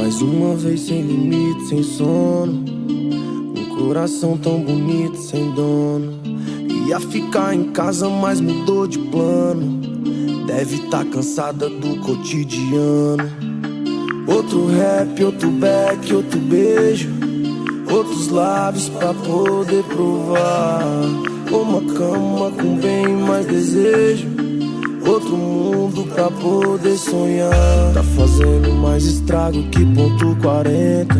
Mais uma vez sem limite, sem sono. Um coração tão bonito, sem dono. Ia ficar em casa, mas mudou de plano. Deve tá cansada do cotidiano. Outro rap, outro back, outro beijo. Outros lábios pra poder provar. Uma cama com bem mais desejo. Outro mundo pra poder sonhar. Tá fazendo mais estrago que ponto 40.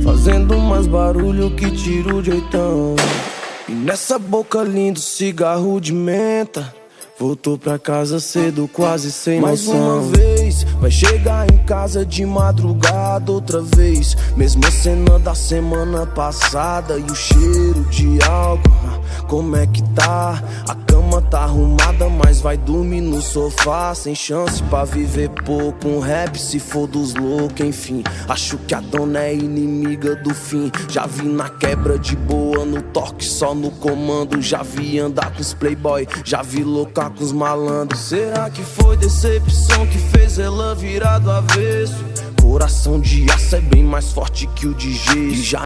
Fazendo mais barulho que tiro de oitão. E nessa boca lindo cigarro de menta. Voltou pra casa cedo, quase sem noção. Mais uma vez, vai chegar em casa de madrugada outra vez. Mesma cena da semana passada. E o cheiro de álcool, como é que tá? A cama tá arrumada, mas vai dormir no sofá. Sem chance pra viver pouco. Um rap se for dos loucos, enfim. Acho que a dona é inimiga do fim. Já vi na quebra de boa, no toque só no comando. Já vi andar com os playboy, já vi louca com os malandros. Será que foi decepção que fez ela virar do avesso? Coração de aço é bem mais forte que o de gesso.